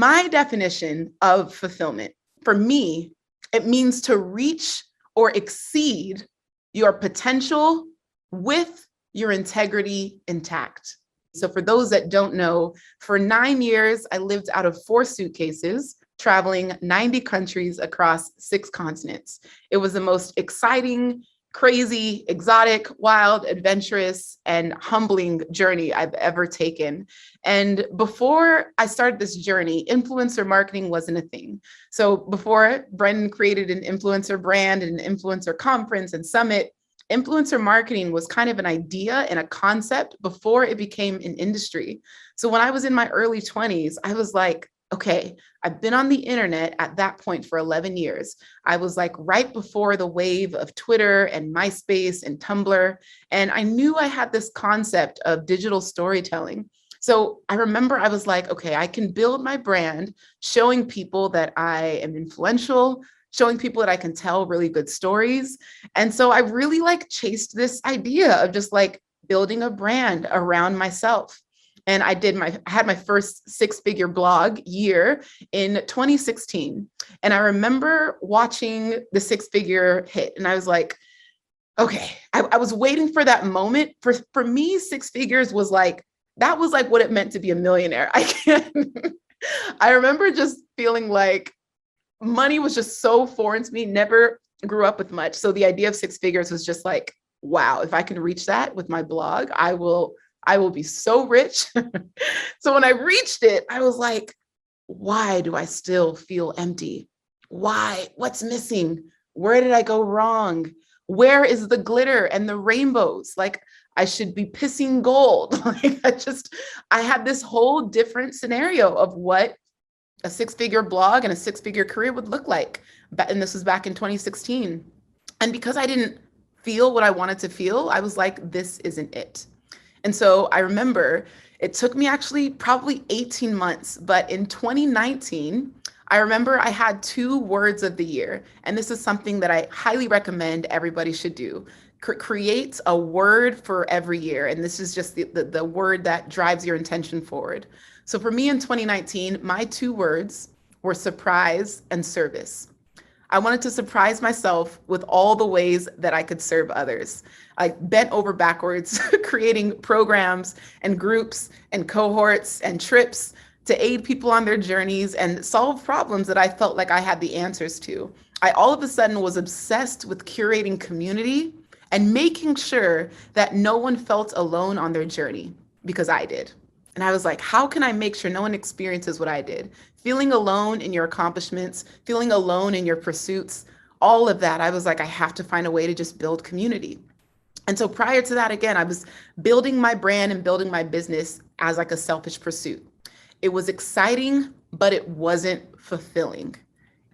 My definition of fulfillment, for me, it means to reach or exceed your potential with your integrity intact. So for those that don't know, for 9 years, I lived out of 4 suitcases, traveling 90 countries across 6 continents. It was the most exciting, crazy, exotic, wild, adventurous, and humbling journey I've ever taken. And before I started this journey, influencer marketing wasn't a thing. So before BRENDON created an influencer brand and an influencer conference and summit, influencer marketing was kind of an idea and a concept before it became an industry. So when I was in my early 20s, I was like, okay, I've been on the internet at that point for 11 years. I was like right before the wave of Twitter and MySpace and Tumblr. And I knew I had this concept of digital storytelling. So I remember I was like, okay, I can build my brand showing people that I am influential, showing people that I can tell really good stories. And so I really like chased this idea of just like building a brand around myself. And I had my first 6-figure blog year in 2016. And I remember watching the 6-figure hit. And I was like, okay, I was waiting for that moment. For me, 6 figures was like, that was like what it meant to be a millionaire. I remember just feeling like money was just so foreign to me, never grew up with much. So the idea of 6 figures was just like, wow, if I can reach that with my blog, I will be so rich. So when I reached it, I was like, why do I still feel empty? Why? What's missing? Where did I go wrong? Where is the glitter and the rainbows? Like, I should be pissing gold. Like, I had this whole different scenario of what a 6-figure blog and a 6-figure career would look like. And this was back in 2016. And because I didn't feel what I wanted to feel, I was like, this isn't it. And so I remember it took me actually probably 18 months, but in 2019, I remember I had 2 words of the year. And this is something that I highly recommend everybody should do. Create a word for every year. And this is just the word that drives your intention forward. So for me in 2019, my 2 words were surprise and service. I wanted to surprise myself with all the ways that I could serve others. I bent over backwards, creating programs and groups and cohorts and trips to aid people on their journeys and solve problems that I felt like I had the answers to. I all of a sudden was obsessed with curating community and making sure that no one felt alone on their journey, because I did. And I was like, how can I make sure no one experiences what I did? Feeling alone in your accomplishments, feeling alone in your pursuits, all of that. I was like, I have to find a way to just build community. And so prior to that, again, I was building my brand and building my business as like a selfish pursuit. It was exciting, but it wasn't fulfilling.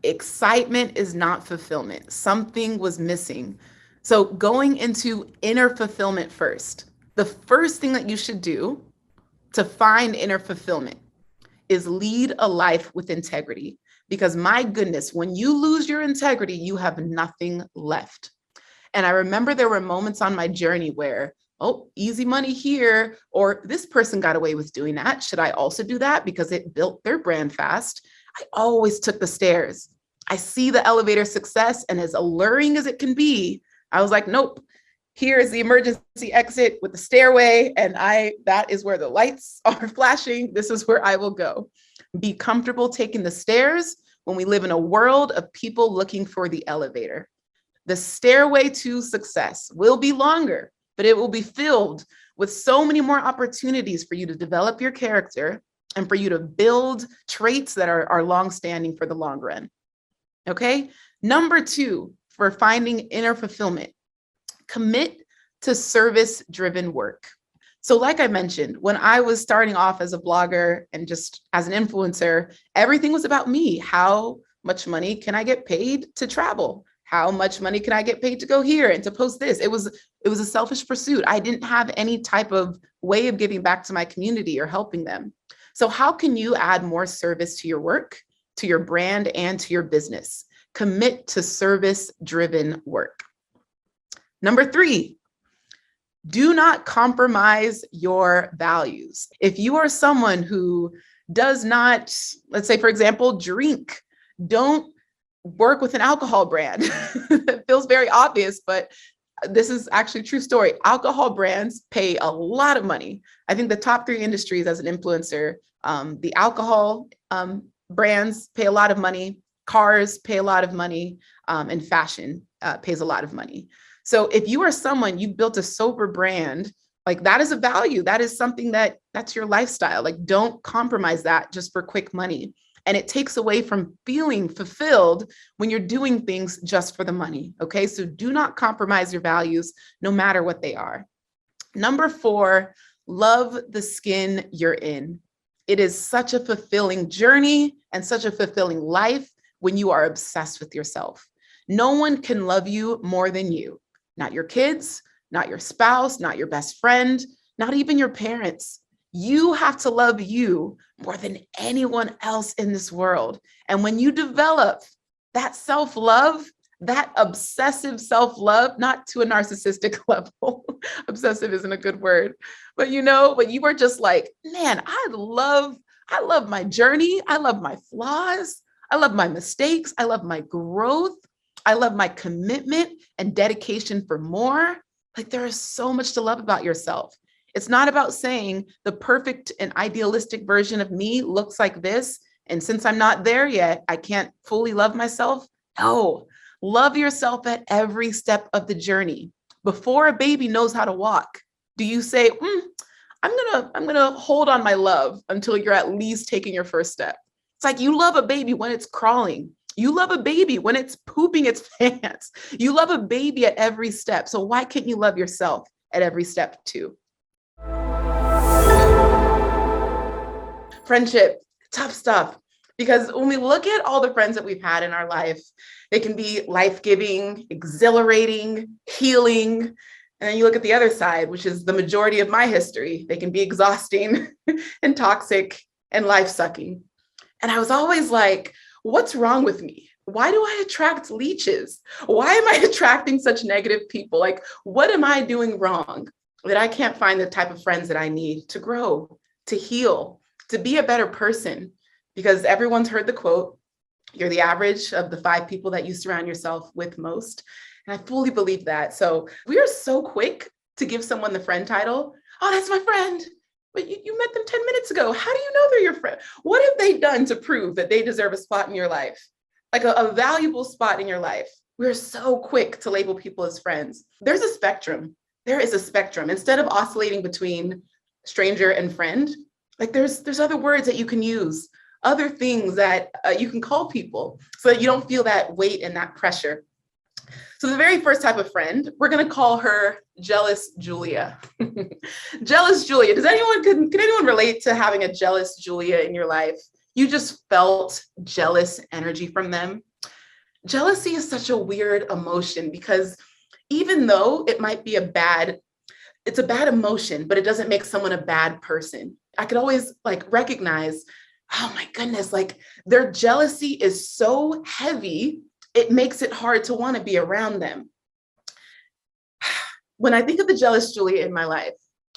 Excitement is not fulfillment. Something was missing. So going into inner fulfillment first, the first thing that you should do to find inner fulfillment is lead a life with integrity. Because my goodness, when you lose your integrity, you have nothing left. And I remember there were moments on my journey where, oh, easy money here, or this person got away with doing that. Should I also do that because it built their brand fast? I always took the stairs. I see the elevator success, and as alluring as it can be, I was like, nope. Here is the emergency exit with the stairway, and that is where the lights are flashing. This is where I will go. Be comfortable taking the stairs when we live in a world of people looking for the elevator. The stairway to success will be longer, but it will be filled with so many more opportunities for you to develop your character and for you to build traits that are long-standing for the long run. Okay? Number 2, for finding inner fulfillment, commit to service-driven work. So like I mentioned, when I was starting off as a blogger and just as an influencer, everything was about me. How much money can I get paid to travel? How much money can I get paid to go here and to post this? It was a selfish pursuit. I didn't have any type of way of giving back to my community or helping them. So how can you add more service to your work, to your brand, and to your business? Commit to service-driven work. Number 3, do not compromise your values. If you are someone who does not, let's say, for example, drink. Don't work with an alcohol brand. It feels very obvious, but this is actually a true story. Alcohol brands pay a lot of money. I think the top 3 industries as an influencer, the alcohol brands pay a lot of money, cars pay a lot of money, and fashion pays a lot of money. So if you are someone, you built a sober brand, like that is a value. That is something that's your lifestyle. Like don't compromise that just for quick money. And it takes away from feeling fulfilled when you're doing things just for the money. Okay, so do not compromise your values, no matter what they are. Number 4, love the skin you're in. It is such a fulfilling journey and such a fulfilling life when you are obsessed with yourself. No one can love you more than you. Not your kids, not your spouse, not your best friend, not even your parents. You have to love you more than anyone else in this world. And when you develop that self-love, that obsessive self-love, not to a narcissistic level, obsessive isn't a good word, but you are just like, man, I love my journey. I love my flaws. I love my mistakes. I love my growth. I love my commitment and dedication for more. Like there is so much to love about yourself. It's not about saying the perfect and idealistic version of me looks like this. And since I'm not there yet, I can't fully love myself. No, love yourself at every step of the journey. Before a baby knows how to walk, do you say, I'm gonna hold on my love until you're at least taking your first step? It's like you love a baby when it's crawling. You love a baby when it's pooping its pants. You love a baby at every step. So why can't you love yourself at every step too? Friendship, tough stuff. Because when we look at all the friends that we've had in our life, they can be life-giving, exhilarating, healing. And then you look at the other side, which is the majority of my history. They can be exhausting and toxic and life-sucking. And I was always like, what's wrong with me? Why do I attract leeches? Why am I attracting such negative people? Like, what am I doing wrong that I can't find the type of friends that I need to grow, to heal, to be a better person? Because everyone's heard the quote, you're the average of the 5 people that you surround yourself with most. And I fully believe that. So we are so quick to give someone the friend title. Oh, that's my friend. But you met them 10 minutes ago. How do you know they're your friend? What have they done to prove that they deserve a spot in your life? Like a valuable spot in your life. We're so quick to label people as friends. There's a spectrum. There is a spectrum. Instead of oscillating between stranger and friend, like there's other words that you can use, other things that you can call people so that you don't feel that weight and that pressure. So the very first type of friend, we're going to call her Jealous Julia. Jealous Julia. Can anyone relate to having a jealous Julia in your life? You just felt jealous energy from them. Jealousy is such a weird emotion because even though it might be it's a bad emotion, but it doesn't make someone a bad person. I could always recognize, oh my goodness, their jealousy is so heavy, it makes it hard to want to be around them. When I think of the jealous Julia in my life,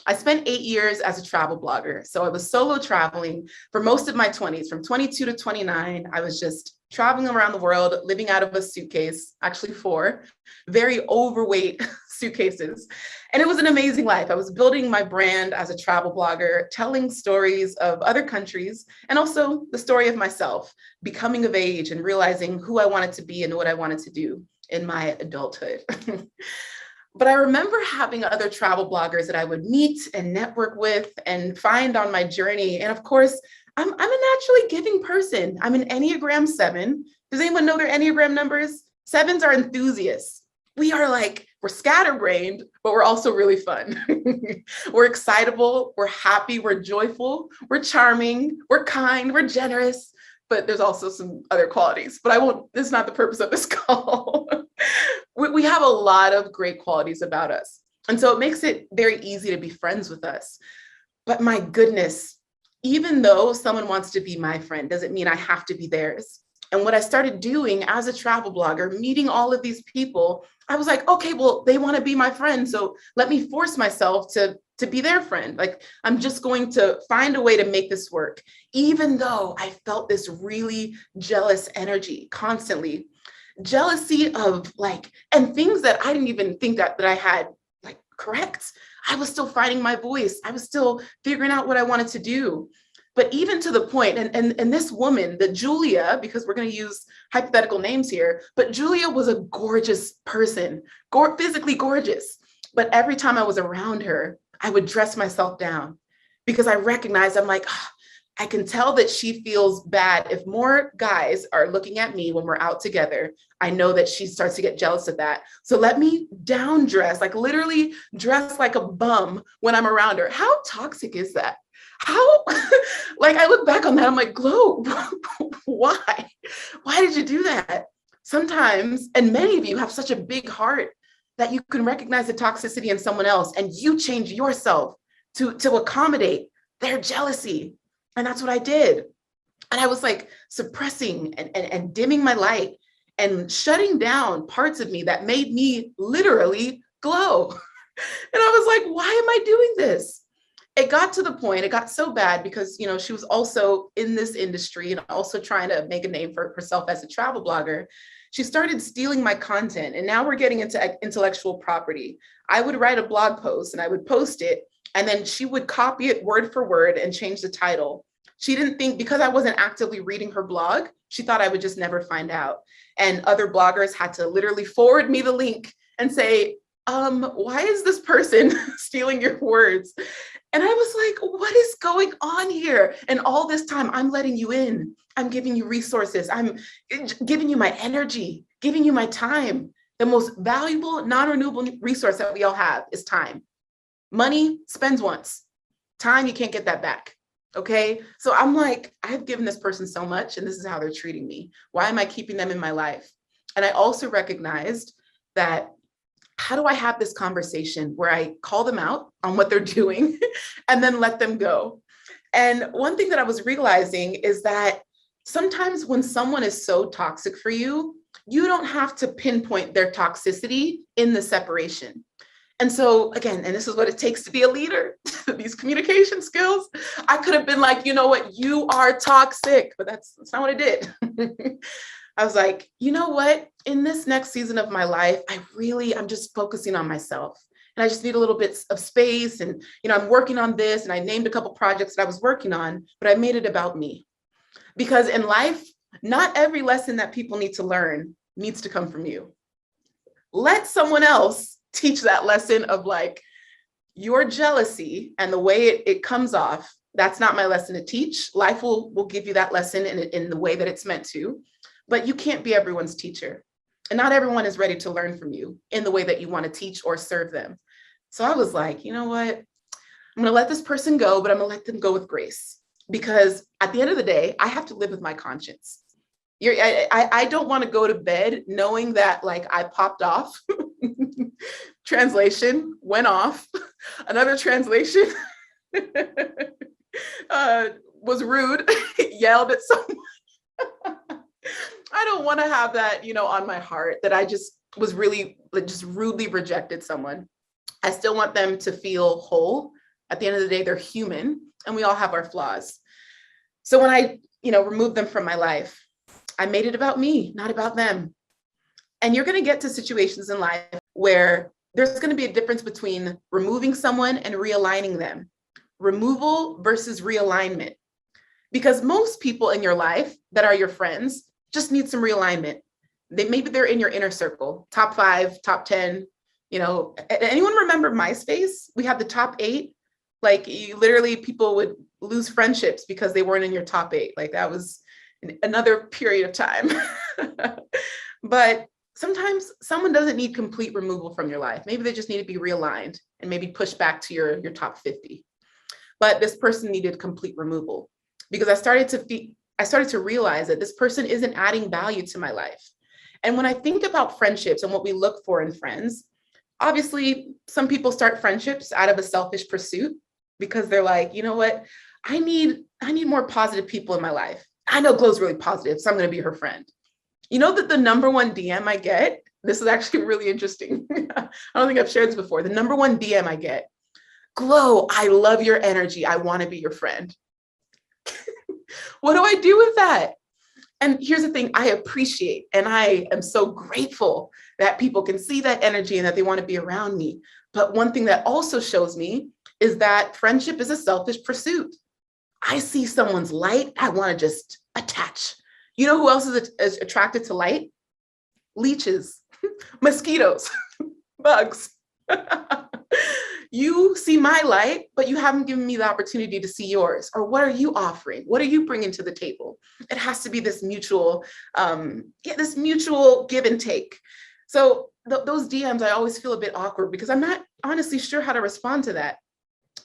I spent 8 years as a travel blogger. So I was solo traveling for most of my 20s. From 22 to 29, I was just traveling around the world, living out of a suitcase, actually 4 very overweight suitcases. And it was an amazing life. I was building my brand as a travel blogger, telling stories of other countries, and also the story of myself, becoming of age and realizing who I wanted to be and what I wanted to do in my adulthood. But I remember having other travel bloggers that I would meet and network with and find on my journey. And of course, I'm a naturally giving person. I'm an Enneagram 7. Does anyone know their Enneagram numbers? 7s are enthusiasts. We're scatterbrained, but we're also really fun. We're excitable, we're happy, we're joyful, we're charming, we're kind, we're generous, but there's also some other qualities, but this is not the purpose of this call. We have a lot of great qualities about us. And so it makes it very easy to be friends with us. But my goodness, even though someone wants to be my friend, doesn't mean I have to be theirs. And what I started doing as a travel blogger, meeting all of these people, I was like, okay, well, they want to be my friend. So let me force myself to to be their friend. Like, I'm just going to find a way to make this work, even though I felt this really jealous energy constantly. Jealousy of like, and things that I didn't even think that I had like correct. I was still finding my voice. I was still figuring out what I wanted to do. But even to the point, and this woman, the Julia, because we're going to use hypothetical names here, but Julia was a gorgeous person, physically gorgeous. But every time I was around her, I would dress myself down because I recognized, I'm like, "Ah, I can tell that she feels bad. If more guys are looking at me when we're out together, I know that she starts to get jealous of that. So let me down dress, like literally dress like a bum when I'm around her." How toxic is that? How, like, I look back on that, I'm like, Glow, why? Why did you do that? Sometimes, and many of you have such a big heart that you can recognize the toxicity in someone else and you change yourself to accommodate their jealousy. And that's what I did. And I was like suppressing and dimming my light and shutting down parts of me that made me literally glow. And I was like, why am I doing this? It got to the point, it got so bad because, you know, she was also in this industry and also trying to make a name for herself as a travel blogger. She started stealing my content, and now we're getting into intellectual property. I would write a blog post and I would post it, and then she would copy it word for word and change the title. She didn't think, because I wasn't actively reading her blog, she thought I would just never find out. And other bloggers had to literally forward me the link and say, why is this person stealing your words? And I was like, what is going on here? And all this time, I'm letting you in. I'm giving you resources. I'm giving you my energy, giving you my time. The most valuable, non-renewable resource that we all have is time. Money spends once. Time, you can't get that back. Okay. So I'm like, I've given this person so much, and this is how they're treating me. Why am I keeping them in my life? And I also recognized that, how do I have this conversation where I call them out on what they're doing and then let them go? And one thing that I was realizing is that sometimes when someone is so toxic for you, you don't have to pinpoint their toxicity in the separation. And so again, and this is what it takes to be a leader, these communication skills. I could have been like, you know what, you are toxic, but that's not what I did. I was like, you know what, in this next season of my life, I'm just focusing on myself. And I just need a little bit of space. And, you know, I'm working on this, and I named a couple projects that I was working on, but I made it about me. Because in life, not every lesson that people need to learn needs to come from you. Let someone else teach that lesson of like your jealousy and the way it comes off. That's not my lesson to teach. Life will give you that lesson in the way that it's meant to. But you can't be everyone's teacher. And not everyone is ready to learn from you in the way that you want to teach or serve them. So I was like, you know what? I'm going to let this person go, but I'm going to let them go with grace. Because at the end of the day, I have to live with my conscience. I don't want to go to bed knowing that like I popped off. Translation went off. Another translation was rude, yelled at someone. I don't want to have that, you know, on my heart, that I just was really just rudely rejected someone. I still want them to feel whole. At the end of the day, they're human and we all have our flaws. So when I, you know, removed them from my life, I made it about me, not about them. And you're going to get to situations in life where there's going to be a difference between removing someone and realigning them. Removal versus realignment. Because most people in your life that are your friends just need some realignment. Maybe they're in your inner circle, top 5, top 10, you know. Anyone remember MySpace? We had the top 8. Like, you literally, people would lose friendships because they weren't in your top 8. Like, that was another period of time. But sometimes someone doesn't need complete removal from your life. Maybe they just need to be realigned and maybe pushed back to your top 50. But this person needed complete removal because I started to realize that this person isn't adding value to my life. And when I think about friendships and what we look for in friends, obviously some people start friendships out of a selfish pursuit because they're like, you know what, I need more positive people in my life. I know Glow's really positive, so I'm going to be her friend. You know that the #1 DM I get, this is actually really interesting. I don't think I've shared this before. The #1 DM I get, Glow, I love your energy. I want to be your friend. What do I do with that? And here's the thing, I appreciate and I am so grateful that people can see that energy and that they want to be around me. But one thing that also shows me is that friendship is a selfish pursuit. I see someone's light, I want to just attach. You know who else is attracted to light? Leeches, mosquitoes, bugs. You see my light, but you haven't given me the opportunity to see yours. Or what are you offering? What are you bringing to the table? It has to be this mutual, this mutual give and take. So those DMs, I always feel a bit awkward because I'm not honestly sure how to respond to that.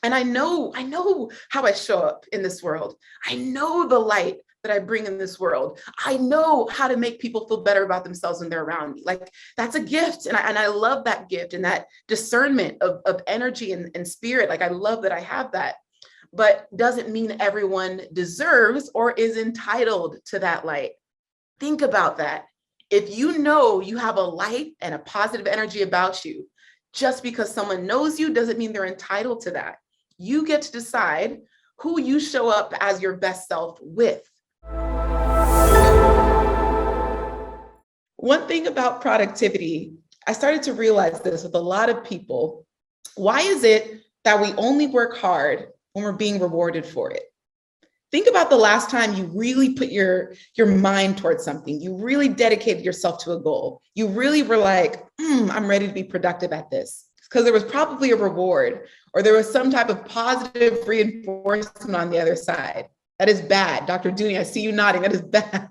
And I know how I show up in this world. I know the light that I bring in this world. I know how to make people feel better about themselves when they're around me. Like, that's a gift. And I love that gift and that discernment of energy and spirit. Like, I love that I have that, but doesn't mean everyone deserves or is entitled to that light. Think about that. If you know you have a light and a positive energy about you, just because someone knows you doesn't mean they're entitled to that. You get to decide who you show up as your best self with. One thing about productivity, I started to realize this with a lot of people. Why is it that we only work hard when we're being rewarded for it? Think about the last time you really put your mind towards something. You really dedicated yourself to a goal. You really were like, I'm ready to be productive at this. Because there was probably a reward or there was some type of positive reinforcement on the other side. That is bad. Dr. Dooney, I see you nodding. That is bad.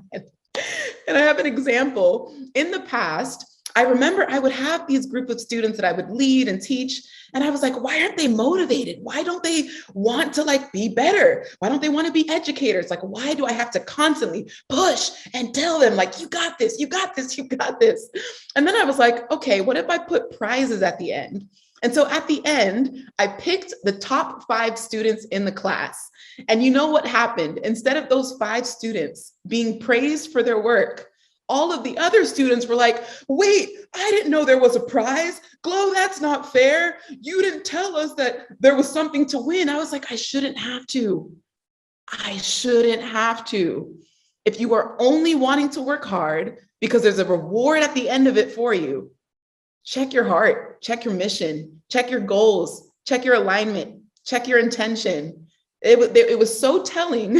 And I have an example. In the past, I remember I would have these group of students that I would lead and teach. And I was like, why aren't they motivated? Why don't they want to be better? Why don't they want to be educators? Like, why do I have to constantly push and tell them you got this, you got this, you got this? And then I was like, okay, what if I put prizes at the end? And so at the end, I picked the top 5 students in the class. And you know what happened? Instead of those 5 students being praised for their work, all of the other students were like, wait, I didn't know there was a prize. Glow, that's not fair. You didn't tell us that there was something to win. I was like, I shouldn't have to. I shouldn't have to. If you are only wanting to work hard because there's a reward at the end of it for you, check your heart, check your mission, check your goals, check your alignment, check your intention. It was so telling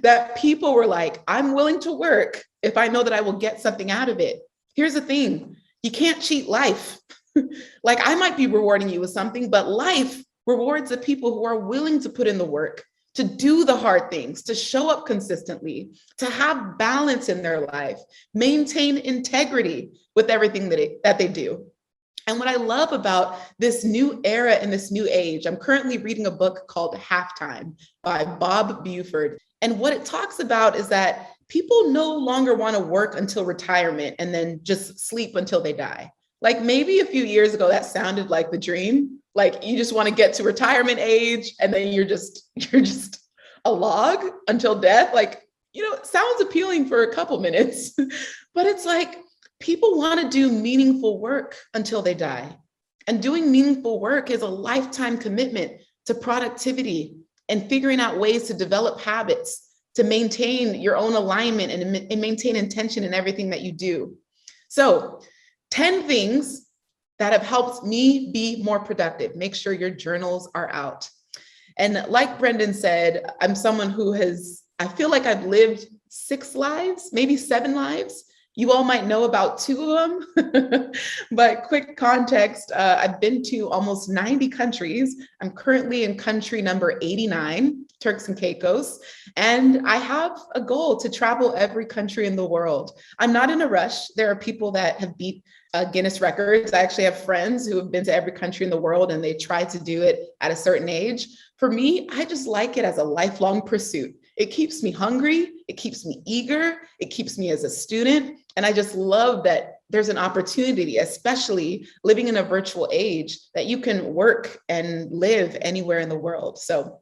that people were like, I'm willing to work if I know that I will get something out of it. Here's the thing, you can't cheat life. I might be rewarding you with something, but life rewards the people who are willing to put in the work, to do the hard things, to show up consistently, to have balance in their life, maintain integrity with everything that they do. And what I love about this new era and this new age, I'm currently reading a book called Halftime by Bob Buford. And what it talks about is that people no longer want to work until retirement and then just sleep until they die. Maybe a few years ago, that sounded like the dream. You just want to get to retirement age and then you're just a log until death. It sounds appealing for a couple minutes, but it's people want to do meaningful work until they die. And doing meaningful work is a lifetime commitment to productivity and figuring out ways to develop habits, to maintain your own alignment and maintain intention in everything that you do. So 10 things that have helped me be more productive. Make sure your journals are out. And like Brendan said, I'm someone who I feel like I've lived 6 lives, maybe 7 lives. You all might know about 2 of them, but quick context, I've been to almost 90 countries. I'm currently in country number 89, Turks and Caicos, and I have a goal to travel every country in the world. I'm not in a rush. There are people that have beat Guinness records. I actually have friends who have been to every country in the world and they try to do it at a certain age. For me, I just like it as a lifelong pursuit. It keeps me hungry, it keeps me eager, it keeps me as a student. And I just love that there's an opportunity, especially living in a virtual age, that you can work and live anywhere in the world. So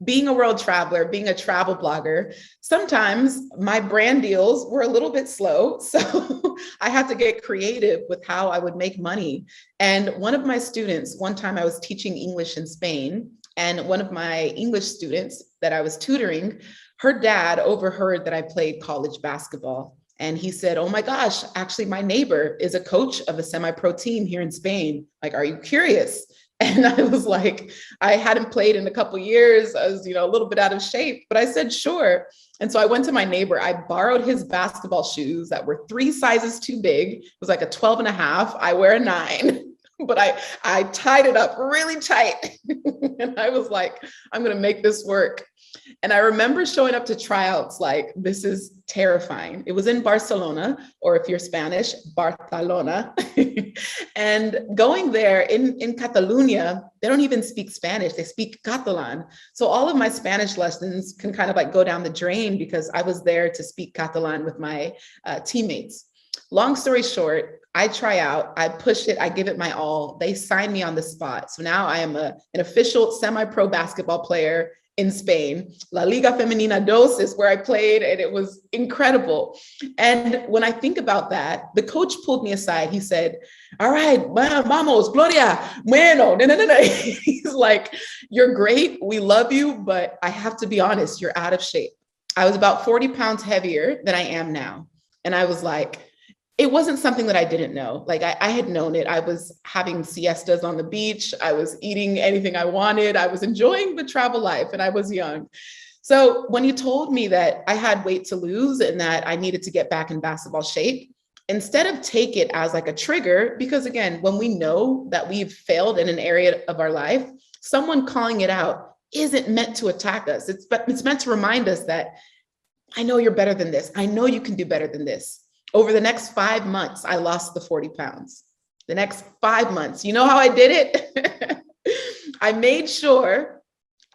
being a world traveler, being a travel blogger, sometimes my brand deals were a little bit slow. So I had to get creative with how I would make money. And one of my students, one time I was teaching English in Spain, and one of my English students that I was tutoring, her dad overheard that I played college basketball. And he said, oh my gosh, actually my neighbor is a coach of a semi-pro team here in Spain. Like, are you curious? And I was like, I hadn't played in a couple of years. I was, a little bit out of shape, but I said, sure. And so I went to my neighbor. I borrowed his basketball shoes that were 3 sizes too big. It was like a 12 and a half. I wear a 9, but I tied it up really tight. And I was like, I'm going to make this work. And I remember showing up to tryouts like, this is terrifying. It was in Barcelona, or if you're Spanish, Barcelona. And going there in Catalonia, they don't even speak Spanish, they speak Catalan. So all of my Spanish lessons can kind of like go down the drain because I was there to speak Catalan with my teammates. Long story short, I try out, I push it, I give it my all. They sign me on the spot. So now I am an official semi-pro basketball player in Spain. La Liga Femenina 2 is where I played, and it was incredible. And when I think about that, the coach pulled me aside. He said, all right, vamos, Gloria, bueno, no. He's like, you're great, we love you, but I have to be honest, you're out of shape. I was about 40 pounds heavier than I am now. And I was like, it wasn't something that I didn't know. Like I had known it. I was having siestas on the beach. I was eating anything I wanted. I was enjoying the travel life, and I was young. So when you told me that I had weight to lose and that I needed to get back in basketball shape, instead of take it as like a trigger, because again, when we know that we've failed in an area of our life, someone calling it out isn't meant to attack us. It's meant to remind us that I know you're better than this. I know you can do better than this. Over the next 5 months, I lost the 40 pounds. The next 5 months, you know how I did it? I made sure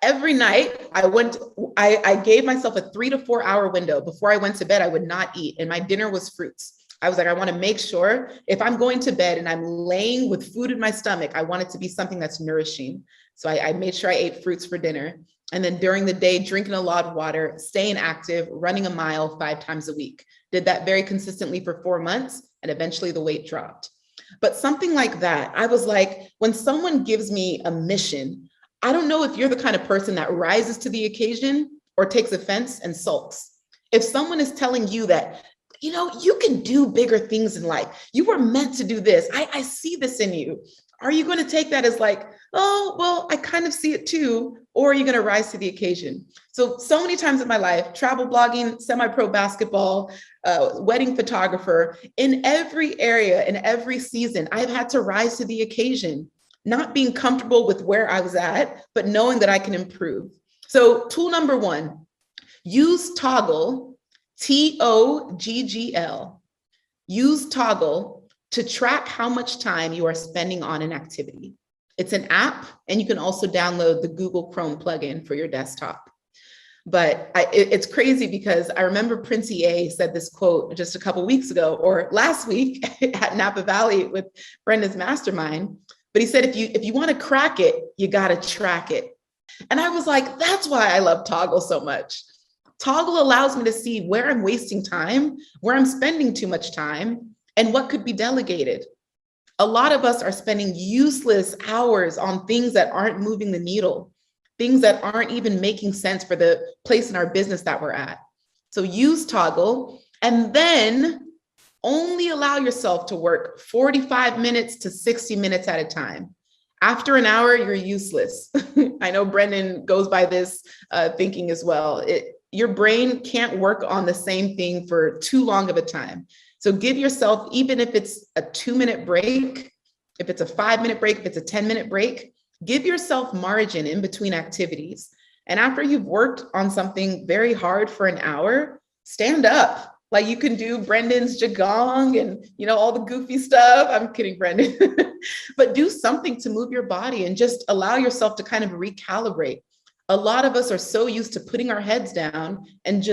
every night I gave myself a 3 to 4 hour window. Before I went to bed, I would not eat, and my dinner was fruits. I was like, I want to make sure if I'm going to bed and I'm laying with food in my stomach, I want it to be something that's nourishing. So I made sure I ate fruits for dinner. And then during the day, drinking a lot of water, staying active, running a mile 5 times a week. Did that very consistently for 4 months, and eventually the weight dropped. But something like that, I was like, when someone gives me a mission, I don't know if you're the kind of person that rises to the occasion or takes offense and sulks. If someone is telling you that, you can do bigger things in life, you were meant to do this, I see this in you. Are you going to take that as like, oh, well, I kind of see it too, or are you going to rise to the occasion? So many times in my life, travel blogging, semi-pro basketball, wedding photographer, in every area, in every season, I've had to rise to the occasion, not being comfortable with where I was at, but knowing that I can improve. So tool number 1, use Toggl, Toggl. Use Toggl to track how much time you are spending on an activity. It's an app, and you can also download the Google Chrome plugin for your desktop. But it's crazy because I remember Prince EA said this quote just a couple of weeks ago, or last week at Napa Valley with Brenda's mastermind. But he said, if you want to crack it, you got to track it. And I was like, that's why I love Toggl so much. Toggl allows me to see where I'm wasting time, where I'm spending too much time, and what could be delegated. A lot of us are spending useless hours on things that aren't moving the needle, things that aren't even making sense for the place in our business that we're at. So use Toggl, and then only allow yourself to work 45 minutes to 60 minutes at a time. After an hour, you're useless. I know Brendan goes by this thinking as well. Your brain can't work on the same thing for too long of a time. So give yourself, even if it's a 2-minute break, if it's a 5-minute break, if it's a 10-minute break, give yourself margin in between activities. And after you've worked on something very hard for an hour, stand up. Like you can do Brendan's Qigong and all the goofy stuff. I'm kidding, Brendan. But do something to move your body and just allow yourself to kind of recalibrate. A lot of us are so used to putting our heads down and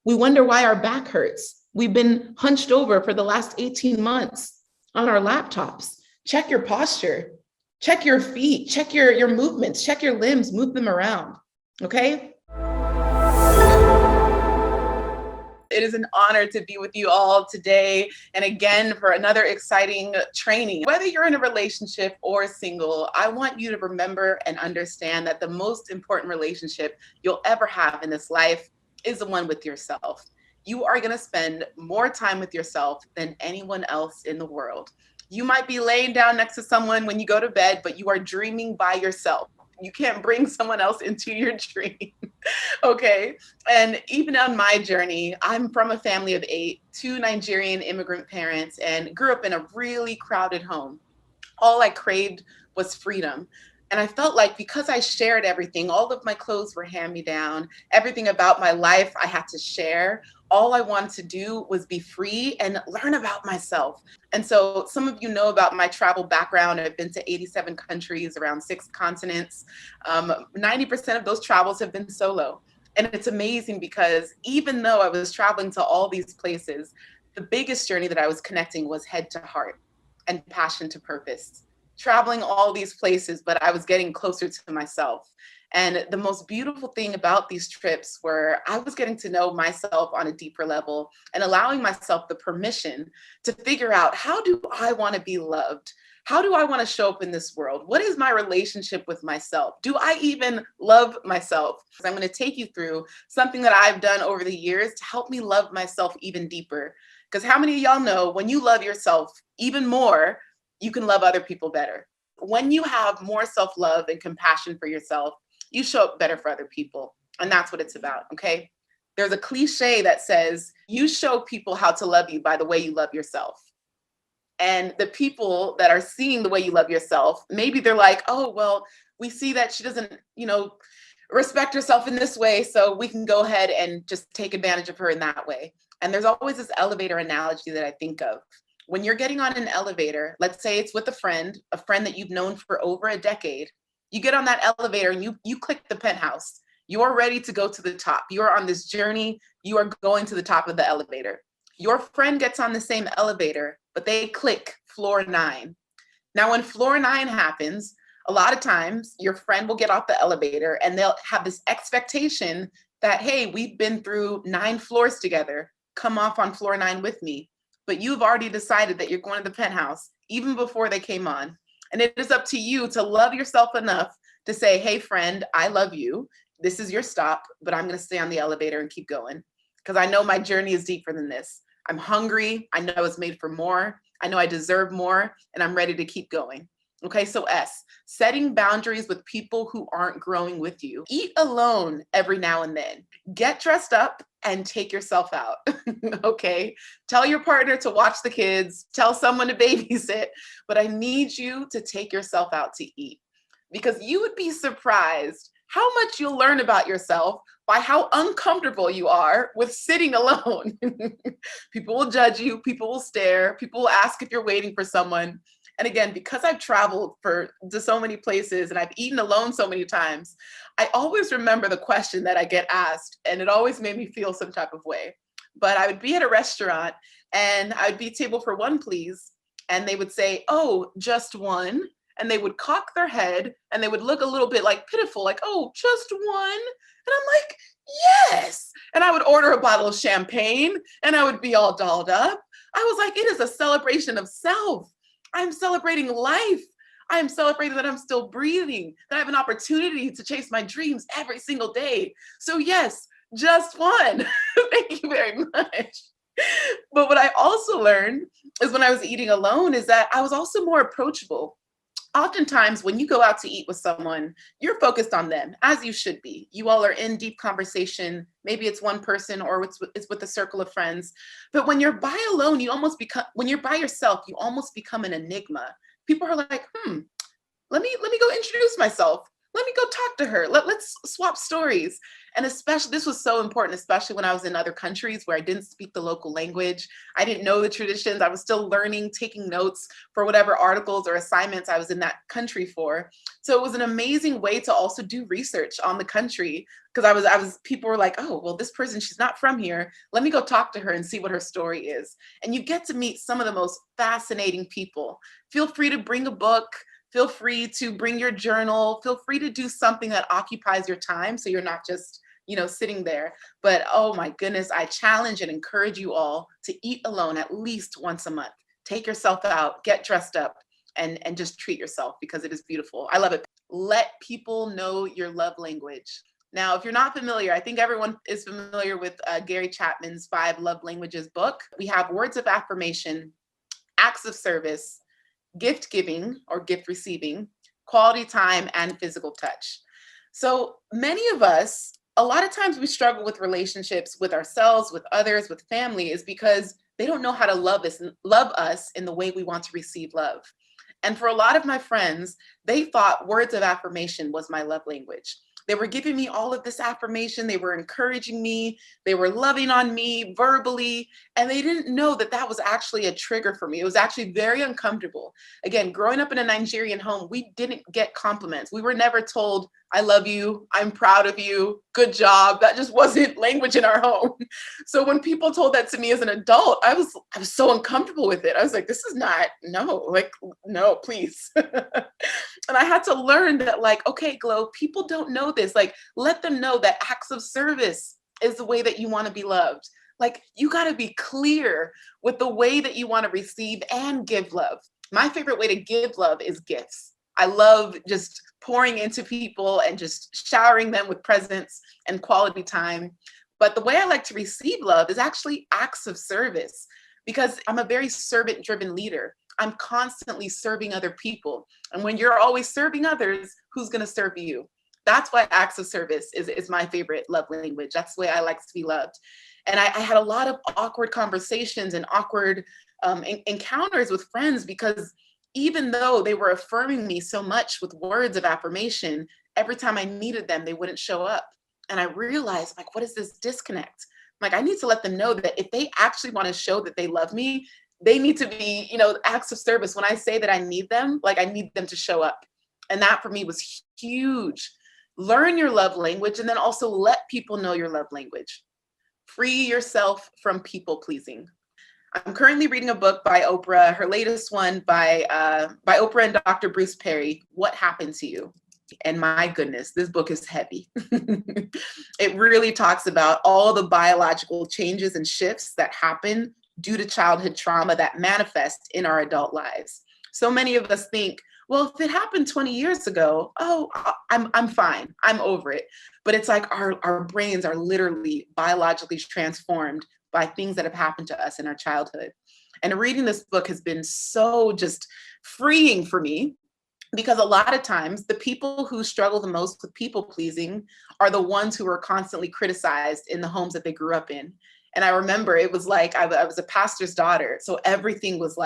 we wonder why our back hurts. We've been hunched over for the last 18 months on our laptops. Check your posture, check your feet, check your movements, check your limbs, move them around. Okay? It is an honor to be with you all today. And again, for another exciting training. Whether you're in a relationship or single, I want you to remember and understand that the most important relationship you'll ever have in this life is the one with yourself. You are going to spend more time with yourself than anyone else in the world. You might be laying down next to someone when you go to bed, but you are dreaming by yourself. You can't bring someone else into your dream. Okay. And even on my journey, I'm from a family of 8, 2 Nigerian immigrant parents, and grew up in a really crowded home. All I craved was freedom. And I felt like because I shared everything, all of my clothes were hand me down, everything about my life I had to share. All I wanted to do was be free and learn about myself. And so some of you know about my travel background. I've been to 87 countries, around 6 continents. 90% of those travels have been solo. And it's amazing because even though I was traveling to all these places, the biggest journey that I was connecting was head to heart and passion to purpose. Traveling all these places, but I was getting closer to myself. And the most beautiful thing about these trips were I was getting to know myself on a deeper level and allowing myself the permission to figure out, how do I want to be loved? How do I want to show up in this world? What is my relationship with myself? Do I even love myself? I'm going to take you through something that I've done over the years to help me love myself even deeper. Because how many of y'all know when you love yourself even more, you can love other people better? When you have more self-love and compassion for yourself, you show up better for other people. And that's what it's about, okay? There's a cliche that says, you show people how to love you by the way you love yourself. And the people that are seeing the way you love yourself, maybe they're like, oh, well, we see that she doesn't, respect herself in this way, so we can go ahead and just take advantage of her in that way. And there's always this elevator analogy that I think of. When you're getting on an elevator, let's say it's with a friend that you've known for over a decade, you get on that elevator and you click the penthouse. You're ready to go to the top. You're on this journey. You are going to the top of the elevator. Your friend gets on the same elevator, but they click floor 9. Now, when floor 9 happens, a lot of times your friend will get off the elevator and they'll have this expectation that, hey, we've been through 9 floors together. Come off on floor 9 with me. But you've already decided that you're going to the penthouse even before they came on. And it is up to you to love yourself enough to say, hey, friend, I love you. This is your stop, but I'm going to stay on the elevator and keep going. Because I know my journey is deeper than this. I'm hungry. I know I was made for more. I know I deserve more, and I'm ready to keep going. Okay, so S, setting boundaries with people who aren't growing with you. Eat alone every now and then. Get dressed up and take yourself out. Okay, tell your partner to watch the kids, tell someone to babysit, but I need you to take yourself out to eat, because you would be surprised how much you'll learn about yourself by how uncomfortable you are with sitting alone. People will judge you, people will stare, people will ask if you're waiting for someone. And again, because I've traveled to so many places and I've eaten alone so many times, I always remember the question that I get asked, and it always made me feel some type of way. But I would be at a restaurant and I'd be table for 1, please. And they would say, oh, just one. And they would cock their head and they would look a little bit like pitiful, like, oh, just one. And I'm like, yes. And I would order a bottle of champagne and I would be all dolled up. I was like, it is a celebration of self. I'm celebrating life. I am celebrating that I'm still breathing, that I have an opportunity to chase my dreams every single day. So yes, just one. Thank you very much. But what I also learned is when I was eating alone is that I was also more approachable. Oftentimes when you go out to eat with someone, you're focused on them, as you should be. You all are in deep conversation. Maybe it's one person or it's with a circle of friends. But when you're by alone, when you're by yourself, you almost become an enigma. People are like, let me go introduce myself. Let me go talk to her. Let's swap stories. And especially, this was so important, especially when I was in other countries where I didn't speak the local language. I didn't know the traditions. I was still learning, taking notes for whatever articles or assignments I was in that country for. So it was an amazing way to also do research on the country, because people were like, oh, well, this person, she's not from here. Let me go talk to her and see what her story is. And you get to meet some of the most fascinating people. Feel free to bring a book. Feel free to bring your journal. Feel free to do something that occupies your time so you're not just, sitting there. But oh my goodness, I challenge and encourage you all to eat alone at least once a month. Take yourself out, get dressed up, and just treat yourself, because it is beautiful. I love it. Let people know your love language. Now, if you're not familiar, I think everyone is familiar with Gary Chapman's 5 Love Languages book. We have words of affirmation, acts of service, gift giving or gift receiving, quality time, and physical touch. So many of us, a lot of times we struggle with relationships with ourselves, with others, with family, is because they don't know how to love us in the way we want to receive love. And for a lot of my friends, they thought words of affirmation was my love language. They were giving me all of this affirmation. They were encouraging me. They were loving on me verbally. And they didn't know that that was actually a trigger for me. It was actually very uncomfortable. Again, growing up in a Nigerian home, we didn't get compliments. We were never told, I love you, I'm proud of you, good job. That just wasn't language in our home. So when people told that to me as an adult, I was so uncomfortable with it. I was like, this is not, no, please. And I had to learn that, okay, Glow, people don't know this. Let them know that acts of service is the way that you want to be loved. You got to be clear with the way that you want to receive and give love. My favorite way to give love is gifts. I love just pouring into people and just showering them with presents and quality time. But the way I like to receive love is actually acts of service, because I'm a very servant-driven leader. I'm constantly serving other people. And when you're always serving others, who's going to serve you? That's why acts of service is my favorite love language. That's the way I like to be loved. And I had a lot of awkward conversations and awkward encounters with friends, because even though they were affirming me so much with words of affirmation, every time I needed them, they wouldn't show up. And I realized, what is this disconnect? I need to let them know that if they actually want to show that they love me, they need to be, acts of service. When I say that I need them, I need them to show up. And that for me was huge. Learn your love language, and then also let people know your love language. Free yourself from people pleasing. I'm currently reading a book by Oprah, her latest one by Oprah and Dr. Bruce Perry, What Happened to You? And my goodness, this book is heavy. It really talks about all the biological changes and shifts that happen due to childhood trauma that manifest in our adult lives. So many of us think, well, if it happened 20 years ago, I'm fine, I'm over it. But it's our brains are literally biologically transformed by things that have happened to us in our childhood. And reading this book has been so just freeing for me, because a lot of times the people who struggle the most with people pleasing are the ones who were constantly criticized in the homes that they grew up in. And I remember it was I was a pastor's daughter. So everything was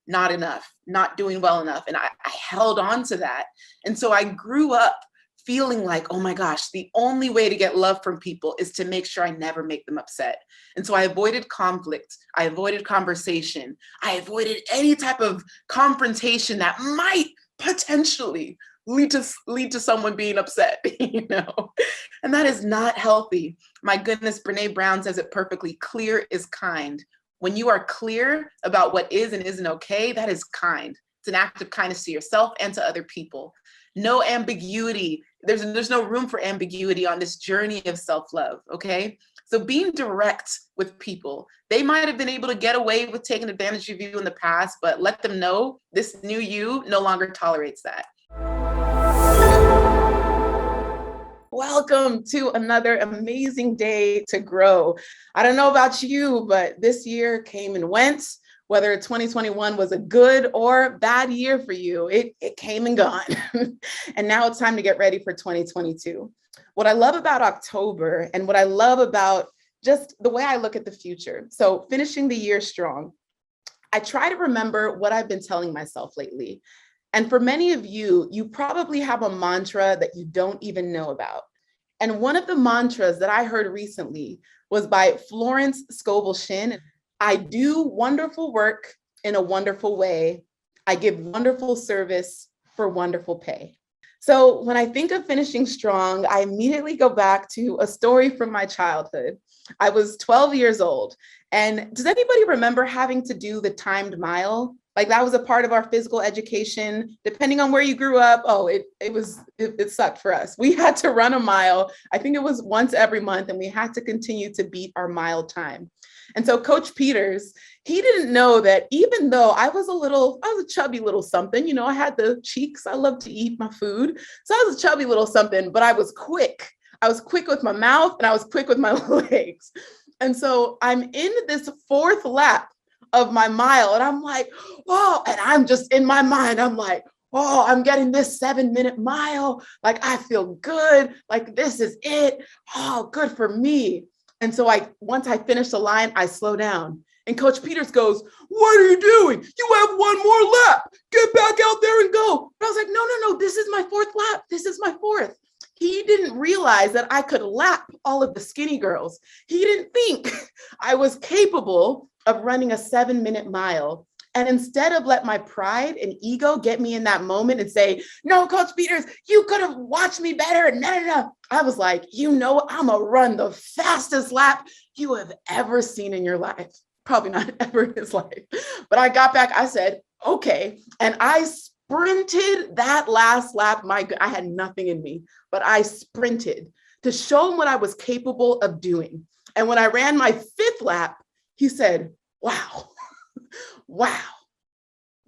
not enough, not doing well enough. And I held on to that. And so I grew up feeling oh my gosh, the only way to get love from people is to make sure I never make them upset. And so I avoided conflict. I avoided conversation. I avoided any type of confrontation that might potentially lead to someone being upset, and that is not healthy. My goodness, Brene Brown says it perfectly. Clear is kind. When you are clear about what is and isn't okay, that is kind. It's an act of kindness to yourself and to other people. No ambiguity. There's no room for ambiguity on this journey of self-love, okay? So being direct with people, they might have been able to get away with taking advantage of you in the past, but let them know this new you no longer tolerates that. Welcome to another amazing day to grow. I don't know about you, but this year came and went. Whether 2021 was a good or bad year for you, it came and gone. And now it's time to get ready for 2022. What I love about October, and what I love about just the way I look at the future, so finishing the year strong, I try to remember what I've been telling myself lately. And for many of you, you probably have a mantra that you don't even know about. And one of the mantras that I heard recently was by Florence Scovel Shinn. I do wonderful work in a wonderful way. I give wonderful service for wonderful pay. So when I think of finishing strong, I immediately go back to a story from my childhood. I was 12 years old. And does anybody remember having to do the timed mile? Like that was a part of our physical education. Depending on where you grew up, it sucked for us. We had to run a mile. I think it was once every month, and we had to continue to beat our mile time. And so Coach Peters, he didn't know that even though I was a chubby little something, you know, I had the cheeks, I love to eat my food. So I was a chubby little something, but I was quick. I was quick with my mouth and I was quick with my legs. And so I'm in this fourth lap of my mile and I'm like, oh, and I'm just in my mind, I'm like, oh, I'm getting this 7-minute mile. Like, I feel good. Like, this is it. Oh, good for me. And so once I finish the line, I slow down. And Coach Peters goes, what are you doing? You have one more lap. Get back out there and go. And I was like, no, this is my fourth lap. This is my fourth. He didn't realize that I could lap all of the skinny girls. He didn't think I was capable of running a 7-minute mile. And instead of let my pride and ego get me in that moment and say, no, Coach Peters, you could have watched me better. No. I was like, I'm gonna run the fastest lap you have ever seen in your life. Probably not ever in his life. But I got back, I said, okay. And I sprinted that last lap. I had nothing in me, but I sprinted to show him what I was capable of doing. And when I ran my fifth lap, he said, wow. Wow,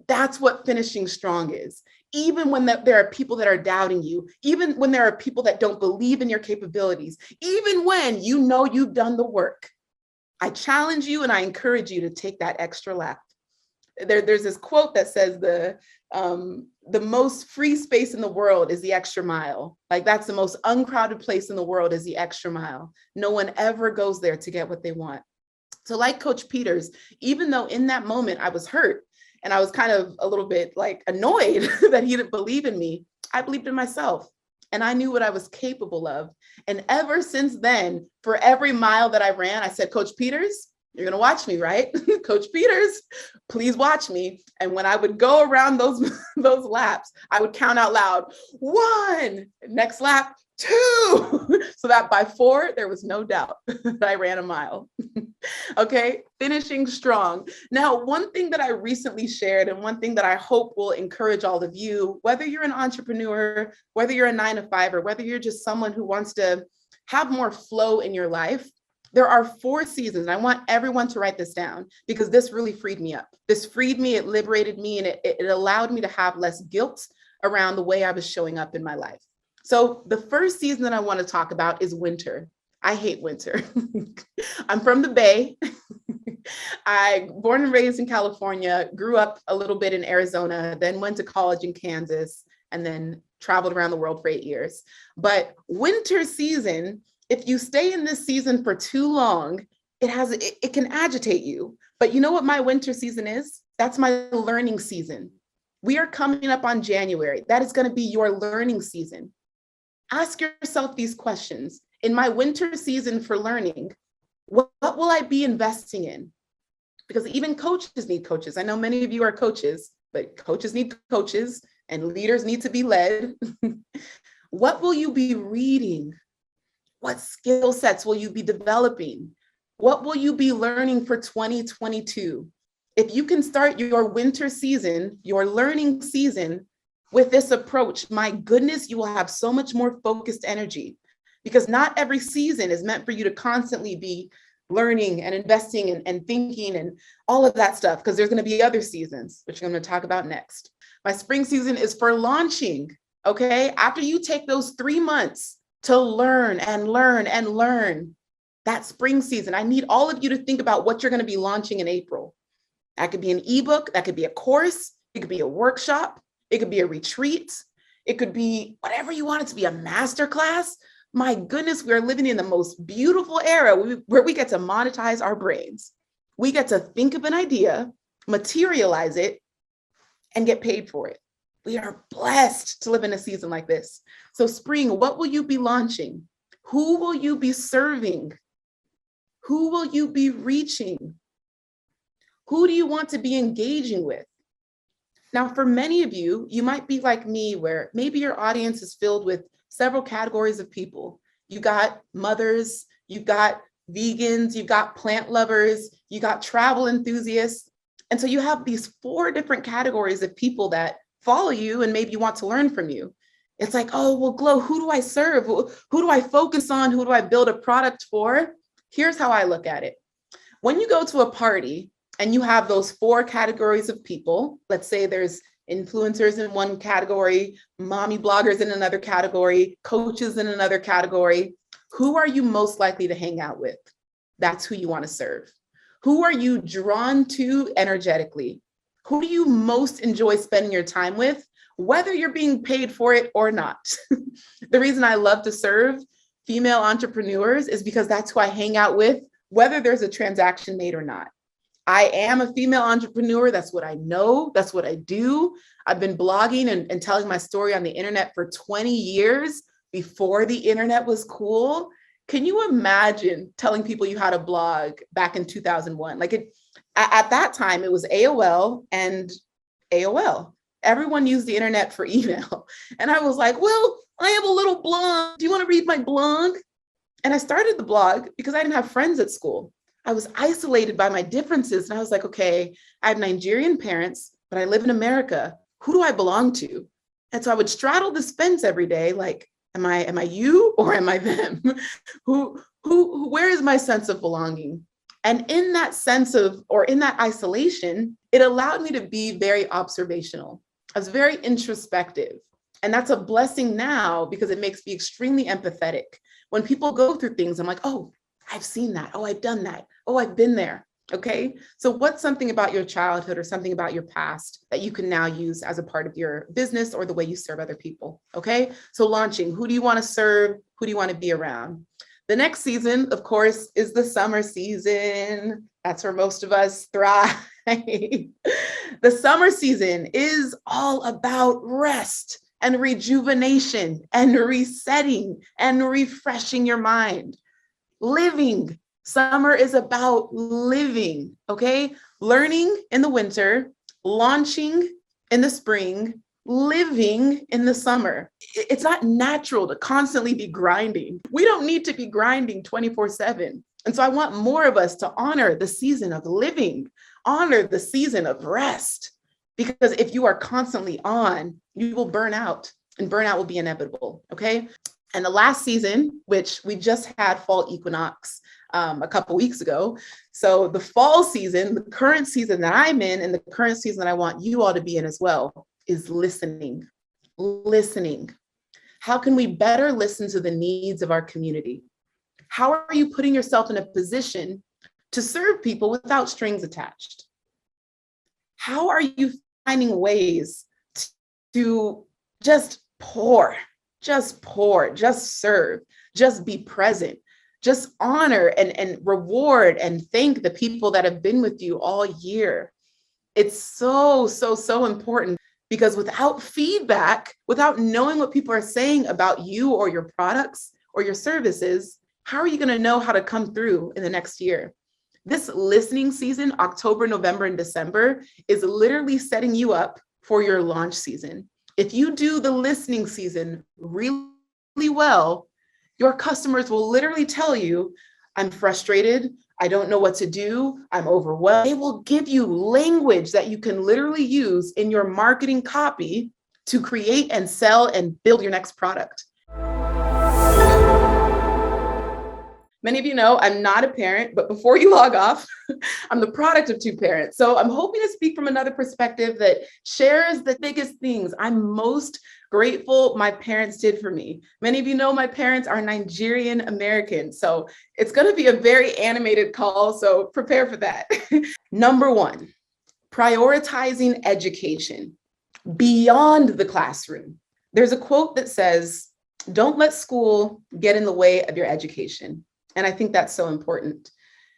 that's what finishing strong is. Even when there are people that are doubting you, even when there are people that don't believe in your capabilities, even when you know you've done the work, I challenge you and I encourage you to take that extra lap. There's this quote that says the most free space in the world is the extra mile. Like that's the most uncrowded place in the world is the extra mile. No one ever goes there to get what they want. So like Coach Peters, even though in that moment I was hurt and I was kind of a little bit like annoyed that he didn't believe in me, I believed in myself and I knew what I was capable of. And ever since then, for every mile that I ran, I said, Coach Peters, you're going to watch me, right? Coach Peters, please watch me. And when I would go around those laps, I would count out loud, 1, next lap, 2, so that by 4, there was no doubt that I ran a mile. Okay, finishing strong. Now, one thing that I recently shared and one thing that I hope will encourage all of you, whether you're an entrepreneur, whether you're a 9-to-5, or whether you're just someone who wants to have more flow in your life, there are 4 seasons. I want everyone to write this down because this really freed me up. This freed me, it liberated me, and it allowed me to have less guilt around the way I was showing up in my life. So the first season that I want to talk about is winter. I hate winter. I'm from the Bay. I born and raised in California, grew up a little bit in Arizona, then went to college in Kansas, and then traveled around the world for 8 years. But winter season, if you stay in this season for too long, it can agitate you. But you know what my winter season is? That's my learning season. We are coming up on January. That is going to be your learning season. Ask yourself these questions. In my winter season for learning, what will I be investing in? Because even coaches need coaches. I know many of you are coaches, but coaches need coaches and leaders need to be led. What will you be reading? What skill sets will you be developing? What will you be learning for 2022? If you can start your winter season, your learning season with this approach, my goodness, you will have so much more focused energy because not every season is meant for you to constantly be learning and investing and thinking and all of that stuff, because there's going to be other seasons, which I'm going to talk about next. My spring season is for launching, okay? After you take those 3 months to learn and learn and learn, that spring season, I need all of you to think about what you're going to be launching in April. That could be an ebook, that could be a course, it could be a workshop, it could be a retreat, it could be whatever you want it to be, a masterclass. My goodness, we are living in the most beautiful era where we get to monetize our brains. We get to think of an idea, materialize it, and get paid for it. We are blessed to live in a season like this. So spring, what will you be launching? Who will you be serving? Who will you be reaching? Who do you want to be engaging with? Now, for many of you, you might be like me, where maybe your audience is filled with several categories of people. You got mothers, you've got vegans, you've got plant lovers, you got travel enthusiasts. And so you have these 4 different categories of people that follow you and maybe want to learn from you. It's like, oh, well, Glow, who do I serve? Who do I focus on? Who do I build a product for? Here's how I look at it. When you go to a party and you have those 4 categories of people, let's say there's influencers in one category, mommy bloggers in another category, coaches in another category, who are you most likely to hang out with? That's who you want to serve. Who are you drawn to energetically? Who do you most enjoy spending your time with, whether you're being paid for it or not? The reason I love to serve female entrepreneurs is because that's who I hang out with, whether there's a transaction made or not. I am a female entrepreneur. That's what I know. That's what I do. I've been blogging and telling my story on the internet for 20 years before the internet was cool. Can you imagine telling people you had a blog back in 2001? Like at that time, it was AOL and AOL. Everyone used the internet for email. And I was like, well, I have a little blog. Do you want to read my blog? And I started the blog because I didn't have friends at school. I was isolated by my differences. And I was like, okay, I have Nigerian parents, but I live in America. Who do I belong to? And so I would straddle this fence every day. Like, am I you or am I them? Where is my sense of belonging? And in that sense of, or in that isolation, it allowed me to be very observational. I was very introspective. And that's a blessing now because it makes me extremely empathetic. When people go through things, I'm like, oh, I've seen that. Oh, I've done that. Oh, I've been there. Okay. So what's something about your childhood or something about your past that you can now use as a part of your business or the way you serve other people? Okay. So launching, who do you want to serve? Who do you want to be around? The next season, of course, is the summer season. That's where most of us thrive. The summer season is all about rest and rejuvenation and resetting and refreshing your mind. Living. Summer is about living, okay? Learning in the winter, launching in the spring, living in the summer. It's not natural to constantly be grinding. We don't need to be grinding 24/7. And so I want more of us to honor the season of living, honor the season of rest, because if you are constantly on, you will burn out, and burnout will be inevitable, okay? And the last season, which we just had fall equinox a couple weeks ago. So the fall season, the current season that I'm in, and the current season that I want you all to be in as well, is listening. Listening. How can we better listen to the needs of our community? How are you putting yourself in a position to serve people without strings attached? How are you finding ways to just pour, just serve, just be present, just honor and reward and thank the people that have been with you all year? It's so important, because without feedback, without knowing what people are saying about you or your products or your services, how are you going to know how to come through in the next year? This listening season, October, November, and December, is literally setting you up for your launch season. If you do the listening season really well, your customers will literally tell you, I'm frustrated, I don't know what to do, I'm overwhelmed. They will give you language that you can literally use in your marketing copy to create and sell and build your next product. Many of you know I'm not a parent, but before you log off, I'm the product of 2 parents. So I'm hoping to speak from another perspective that shares the biggest things I'm most grateful my parents did for me. Many of you know my parents are Nigerian American, so it's going to be a very animated call, so prepare for that. Number 1, prioritizing education beyond the classroom. There's a quote that says, "Don't let school get in the way of your education." And I think that's so important.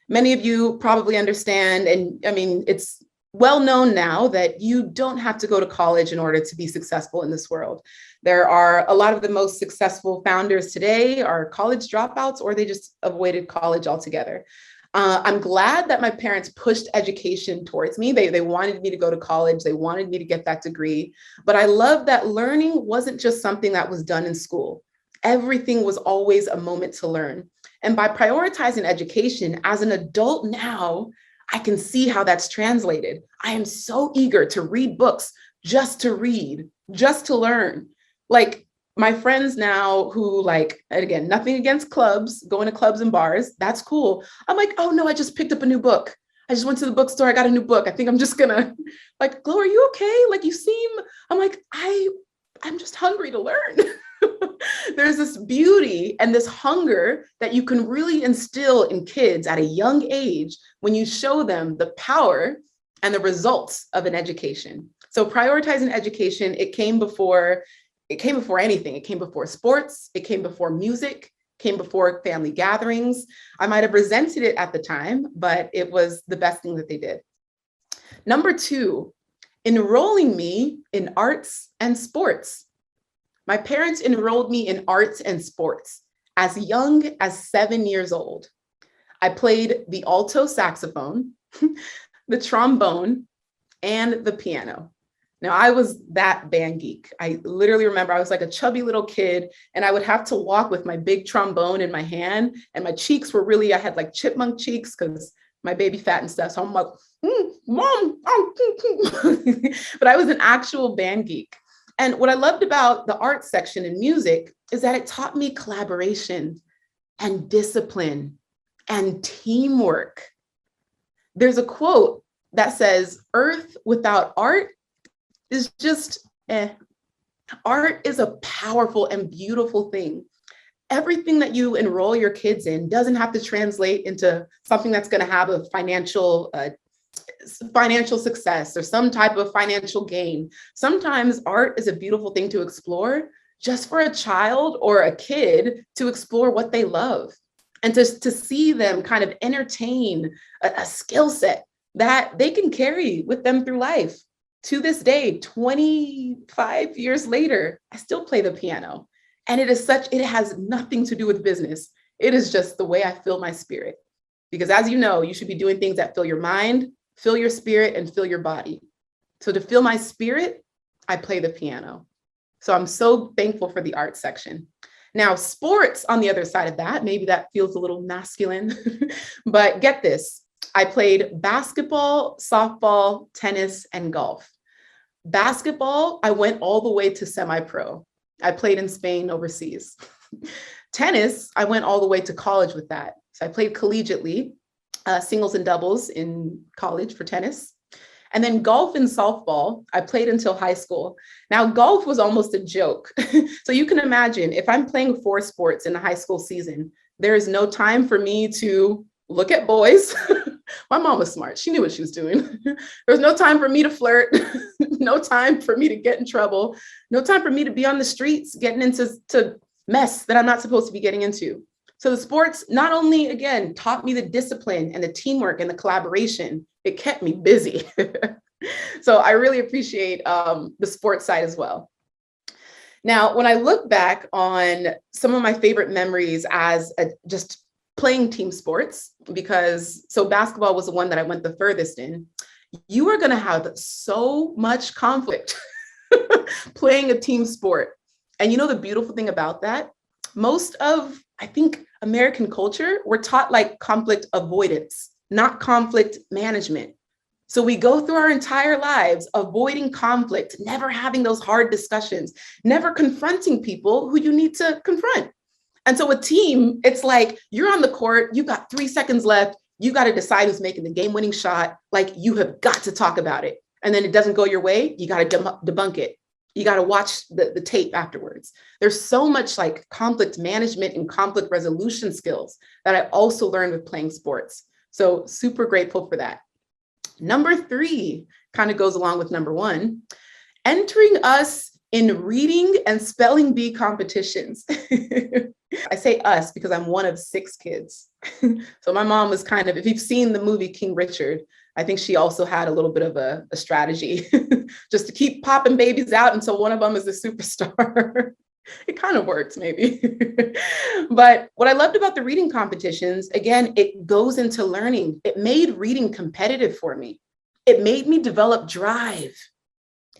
Many of you probably understand, and I mean, it's well known now that you don't have to go to college in order to be successful in this world. There are a lot of the most successful founders today are college dropouts, or they just avoided college altogether. I'm glad that my parents pushed education towards me. They wanted me to go to college. They wanted me to get that degree. But I love that learning wasn't just something that was done in school. Everything was always a moment to learn. And by prioritizing education as an adult now, I can see how that's translated. I am so eager to read books, just to read, just to learn. Like my friends now who like, and again, nothing against clubs, going to clubs and bars, that's cool. I'm like, oh no, I just picked up a new book. I just went to the bookstore, I got a new book. I think I'm just gonna, like, Gloria, are you okay? Like you seem, I'm like, I'm just hungry to learn. There's this beauty and this hunger that you can really instill in kids at a young age when you show them the power and the results of an education. So prioritizing education, it came before anything. It came before sports, it came before music, came before family gatherings. I might have resented it at the time, but it was the best thing that they did. Number 2, enrolling me in arts and sports. My parents enrolled me in arts and sports as young as 7 years old. I played the alto saxophone, the trombone, and the piano. Now, I was that band geek. I literally remember I was like a chubby little kid, and I would have to walk with my big trombone in my hand, and my cheeks were really, I had like chipmunk cheeks because my baby fat and stuff. So I'm like, Mom, but I was an actual band geek. And what I loved about the art section in music is that it taught me collaboration and discipline and teamwork. There's a quote that says, "Earth without art is just eh." Art is a powerful and beautiful thing. Everything that you enroll your kids in doesn't have to translate into something that's going to have a financial success or some type of financial gain. Sometimes art is a beautiful thing to explore just for a child or a kid to explore what they love and to see them kind of entertain a skill set that they can carry with them through life. To this day, 25 years later, I still play the piano. And it has nothing to do with business. It is just the way I feel my spirit. Because as you know, you should be doing things that fill your mind, fill your spirit, and fill your body. So to fill my spirit, I play the piano. So I'm so thankful for the art section. Now, sports on the other side of that, maybe that feels a little masculine, but get this. I played basketball, softball, tennis, and golf. Basketball, I went all the way to semi-pro. I played in Spain overseas. Tennis, I went all the way to college with that. So I played collegiately, singles and doubles in college for tennis. And then golf and softball, I played until high school. Now, golf was almost a joke. So you can imagine if I'm playing 4 sports in the high school season, there is no time for me to look at boys. My mom was smart. She knew what she was doing. There was no time for me to flirt, no time for me to get in trouble, no time for me to be on the streets getting into mess that I'm not supposed to be getting into. So the sports not only, again, taught me the discipline and the teamwork and the collaboration, it kept me busy. So I really appreciate the sports side as well. Now, when I look back on some of my favorite memories as just playing team sports, because so basketball was the one that I went the furthest in, you are going to have so much conflict playing a team sport. And you know, the beautiful thing about that, most of, I think, American culture, we're taught like conflict avoidance, not conflict management. So we go through our entire lives avoiding conflict, never having those hard discussions, never confronting people who you need to confront. And so a team, it's like you're on the court, you got 3 seconds left, you got to decide who's making the game-winning shot. Like, you have got to talk about it. And then it doesn't go your way, you got to debunk it. You got to watch the tape afterwards. There's so much like conflict management and conflict resolution skills that I also learned with playing sports. So super grateful for that. Number 3 kind of goes along with number 1, entering us in reading and spelling bee competitions. I say us because I'm one of 6 kids. So my mom was kind of, if you've seen the movie King Richard, I think she also had a little bit of a strategy just to keep popping babies out until one of them is a superstar. It kind of works maybe. But what I loved about the reading competitions, again, it goes into learning. It made reading competitive for me. It made me develop drive.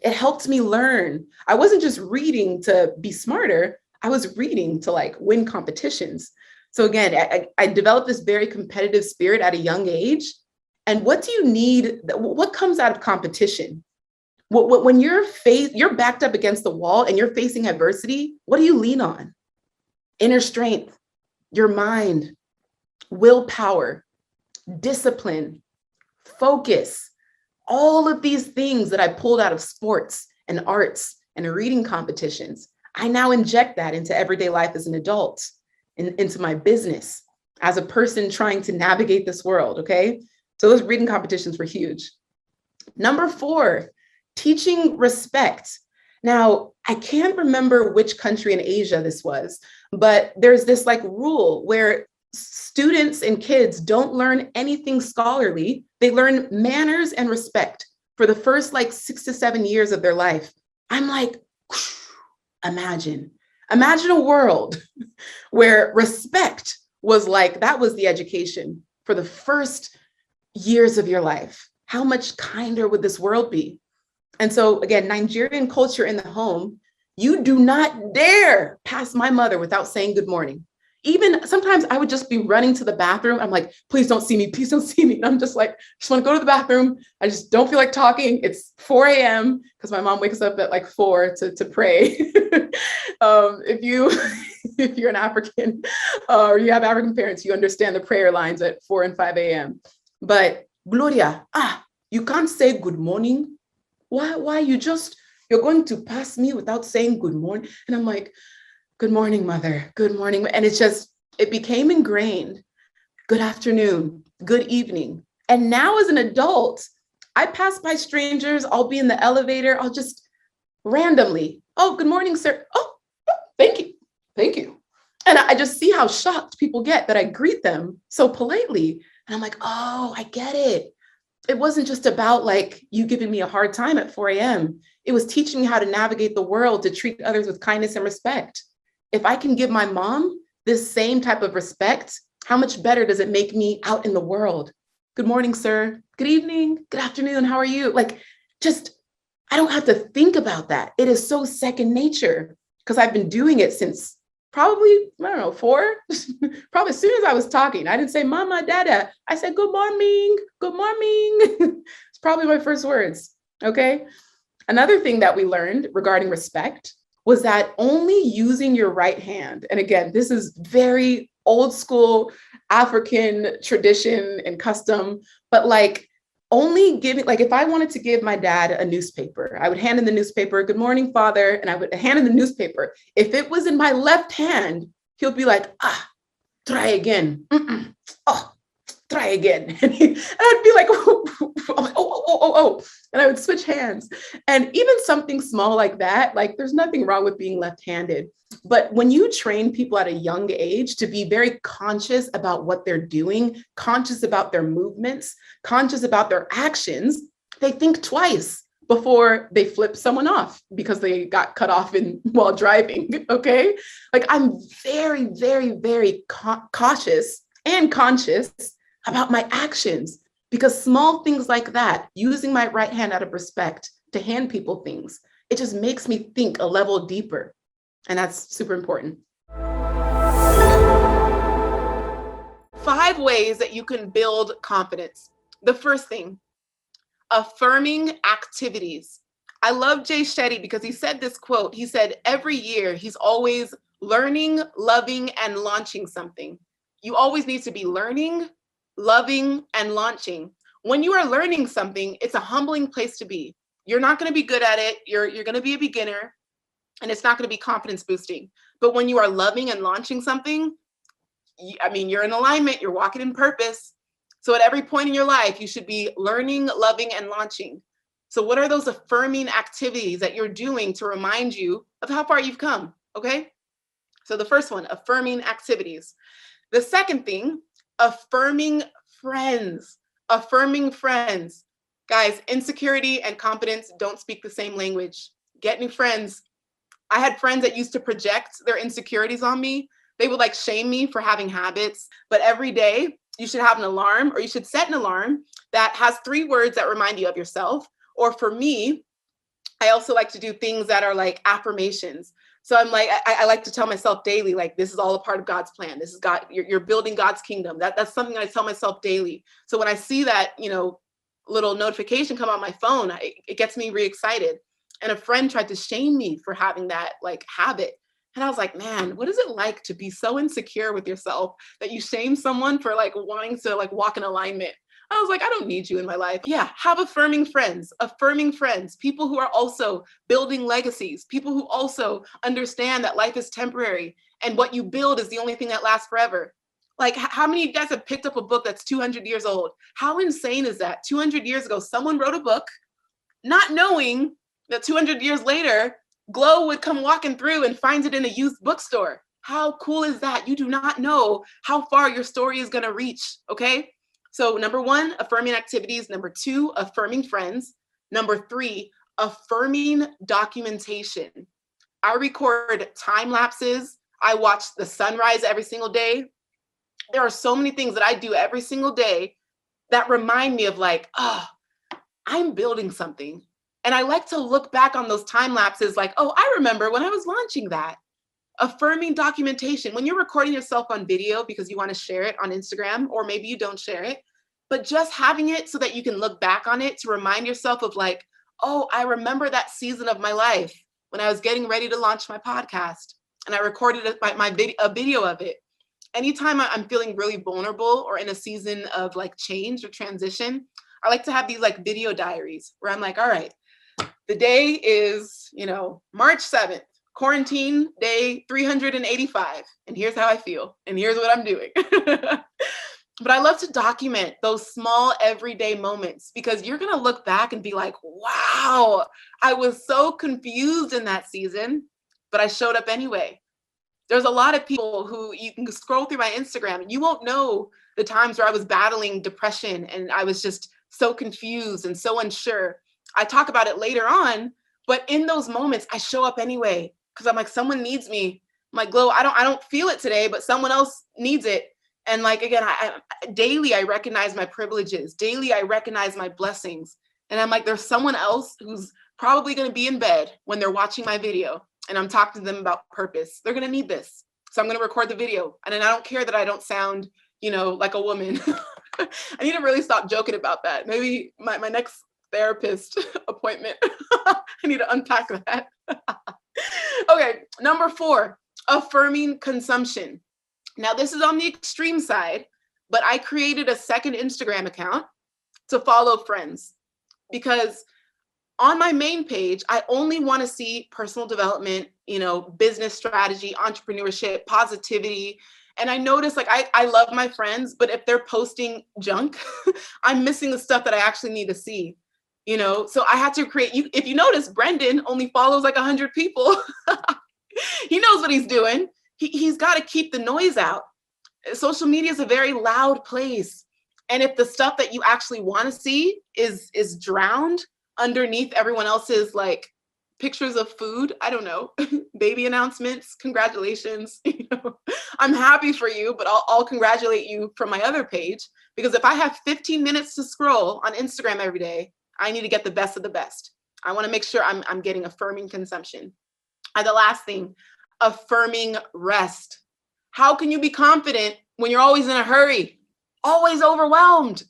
It helped me learn. I wasn't just reading to be smarter. I was reading to like win competitions. So again, I developed this very competitive spirit at a young age. And what do you need? What comes out of competition? When you're backed up against the wall and you're facing adversity, what do you lean on? Inner strength, your mind, willpower, discipline, focus, all of these things that I pulled out of sports and arts and reading competitions. I now inject that into everyday life as an adult, into my business, as a person trying to navigate this world, okay? So those reading competitions were huge. Number 4, teaching respect. Now, I can't remember which country in Asia this was, but there's this like rule where students and kids don't learn anything scholarly. They learn manners and respect for the first like 6 to 7 years of their life. I'm like, imagine a world where respect was like, that was the education for the first years of your life. How much kinder would this world be? And so again, Nigerian culture in the home, you do not dare pass my mother without saying good morning. Even sometimes I would just be running to the bathroom. I'm like, please don't see me. Please don't see me. And I'm just like, just want to go to the bathroom. I just don't feel like talking. It's 4 a.m. because my mom wakes up at like 4 to pray. If you're an African or you have African parents, you understand the prayer lines at 4 and 5 a.m. But Gloria, you can't say good morning. Why you're going to pass me without saying good morning? And I'm like, good morning, mother. Good morning. And it became ingrained. Good afternoon, good evening. And now as an adult, I pass by strangers. I'll be in the elevator. I'll just randomly, oh, good morning, sir. Oh, thank you. Thank you. And I just see how shocked people get that I greet them so politely. And I'm like, oh, I get it. It wasn't just about like you giving me a hard time at 4 a.m. It was teaching me how to navigate the world, to treat others with kindness and respect. If I can give my mom this same type of respect, how much better does it make me out in the world? Good morning, sir. Good evening. Good afternoon. How are you? Like, I don't have to think about that. It is so second nature because I've been doing it since probably, I don't know, 4, probably as soon as I was talking. I didn't say mama, dada. I said, good morning, good morning. It's probably my first words, okay? Another thing that we learned regarding respect was that only using your right hand, and again, this is very old school African tradition and custom, but like only giving, like if I wanted to give my dad a newspaper, I would hand in the newspaper, good morning, father, and I would hand in the newspaper. If it was in my left hand, he'll be like, try again. Oh, try again. And I'd be like, oh. And I would switch hands. And even something small like that, like there's nothing wrong with being left-handed. But when you train people at a young age to be very conscious about what they're doing, conscious about their movements, conscious about their actions, they think twice before they flip someone off because they got cut off while driving, okay? Like I'm very, very, very cautious and conscious about my actions because small things like that, using my right hand out of respect to hand people things, it just makes me think a level deeper. And that's super important. 5 ways that you can build confidence. The first thing, affirming activities. I love Jay Shetty because he said this quote. He said, every year he's always learning, loving, and launching something. You always need to be learning, loving, and launching. When you are learning something, it's a humbling place to be. You're not going to be good at it. You're going to be a beginner. And it's not going to be confidence boosting. But when you are loving and launching something, you're in alignment, you're walking in purpose. So at every point in your life, you should be learning, loving, and launching. So what are those affirming activities that you're doing to remind you of how far you've come? Okay. So the first one, affirming activities. The second thing, affirming friends. Affirming friends. Guys, insecurity and confidence don't speak the same language. Get new friends. I had friends that used to project their insecurities on me. They would like shame me for having habits, but every day you should have an alarm or you should set an alarm that has 3 words that remind you of yourself. Or for me, I also like to do things that are like affirmations. So I'm like, I like to tell myself daily, like, this is all a part of God's plan. This is God, you're building God's kingdom. That's something I tell myself daily. So when I see that, little notification come on my phone, it gets me re-excited. And a friend tried to shame me for having that like habit. And I was like, man, what is it like to be so insecure with yourself that you shame someone for like wanting to like walk in alignment? I was like, I don't need you in my life. Yeah, have affirming friends, people who are also building legacies, people who also understand that life is temporary and what you build is the only thing that lasts forever. Like, how many of you guys have picked up a book that's 200 years old? How insane is that? 200 years ago, someone wrote a book, not knowing that 200 years later, Glow would come walking through and finds it in a used bookstore. How cool is that? You do not know how far your story is going to reach, okay? So number 1, affirming activities. Number 2, affirming friends. Number 3, affirming documentation. I record time lapses. I watch the sunrise every single day. There are so many things that I do every single day that remind me of like, oh, I'm building something. And I like to look back on those time lapses like, oh, I remember when I was launching that. Affirming documentation. When you're recording yourself on video because you want to share it on Instagram, or maybe you don't share it, but just having it so that you can look back on it to remind yourself of like, oh, I remember that season of my life when I was getting ready to launch my podcast and I recorded a video of it. Anytime I'm feeling really vulnerable or in a season of like change or transition, I like to have these like video diaries where I'm like, all right, the day is, March 7th, quarantine day 385. And here's how I feel. And here's what I'm doing. But I love to document those small everyday moments because you're going to look back and be like, wow, I was so confused in that season, but I showed up anyway. There's a lot of people who you can scroll through my Instagram and you won't know the times where I was battling depression and I was just so confused and so unsure. I talk about it later on, but in those moments, I show up anyway because I'm like, someone needs me. I'm like, Glow, I don't feel it today, but someone else needs it. And like, again, I daily, I recognize my privileges. Daily, I recognize my blessings. And I'm like, there's someone else who's probably going to be in bed when they're watching my video. And I'm talking to them about purpose. They're going to need this. So I'm going to record the video. And then I don't care that I don't sound, like a woman. I need to really stop joking about that. Maybe my next therapist appointment, I need to unpack that. Okay, number 4, affirming consumption. Now, this is on the extreme side, but I created a second Instagram account to follow friends because on my main page, I only want to see personal development, business strategy, entrepreneurship, positivity. And I notice like I love my friends, but if they're posting junk, I'm missing the stuff that I actually need to see. So I had to create, if you notice, Brendan only follows like 100 people. He knows what he's doing. He's got to keep the noise out. Social media is a very loud place. And if the stuff that you actually want to see is drowned underneath everyone else's like pictures of food, I don't know, baby announcements, congratulations. I'm happy for you, but I'll congratulate you from my other page, because if I have 15 minutes to scroll on Instagram every day, I need to get the best of the best. I want to make sure I'm getting affirming consumption. And the last thing, affirming rest. How can you be confident when you're always in a hurry, always overwhelmed,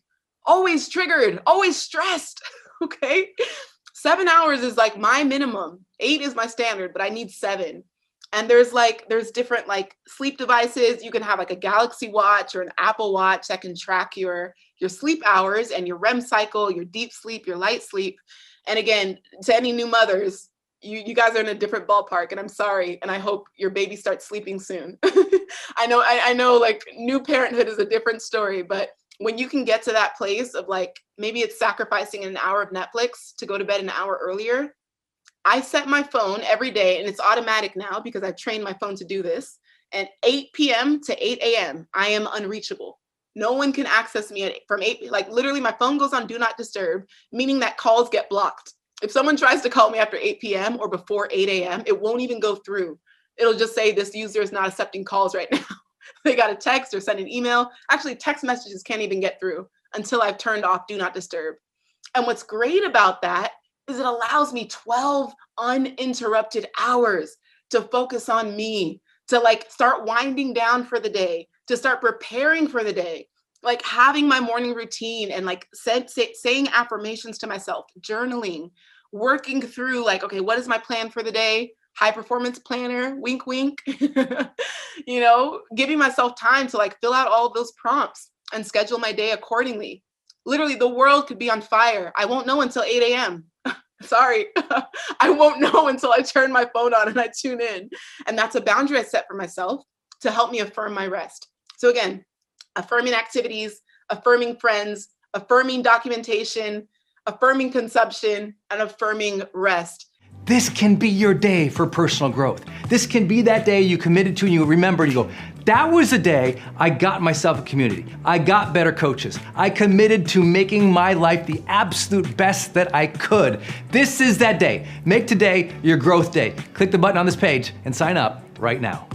always triggered, always stressed? Okay. 7 hours is like my minimum. 8 is my standard, but I need 7. And there's different like sleep devices. You can have like a Galaxy Watch or an Apple Watch that can track your sleep hours and your REM cycle, your deep sleep, your light sleep. And again, to any new mothers, you guys are in a different ballpark, and I'm sorry. And I hope your baby starts sleeping soon. I know like new parenthood is a different story, but when you can get to that place of like, maybe it's sacrificing an hour of Netflix to go to bed an hour earlier. I set my phone every day, and it's automatic now because I've trained my phone to do this. And 8 p.m. to 8 a.m., I am unreachable. No one can access me from 8, like literally my phone goes on do not disturb, meaning that calls get blocked. If someone tries to call me after 8 p.m. or before 8 a.m., it won't even go through. It'll just say this user is not accepting calls right now. They got a text or send an email. Actually, text messages can't even get through until I've turned off do not disturb. And what's great about that is it allows me 12 uninterrupted hours to focus on me, to like start winding down for the day, to start preparing for the day, like having my morning routine and like saying affirmations to myself, journaling, working through like, okay, what is my plan for the day? High performance planner, wink, wink, you know, giving myself time to like fill out all of those prompts and schedule my day accordingly. Literally, the world could be on fire. I won't know until 8 a.m. Sorry, I won't know until I turn my phone on and I tune in. And that's a boundary I set for myself to help me affirm my rest. So again, affirming activities, affirming friends, affirming documentation, affirming consumption, and affirming rest. This can be your day for personal growth. This can be that day you committed to and you remember and you go, that was the day I got myself a community. I got better coaches. I committed to making my life the absolute best that I could. This is that day. Make today your growth day. Click the button on this page and sign up right now.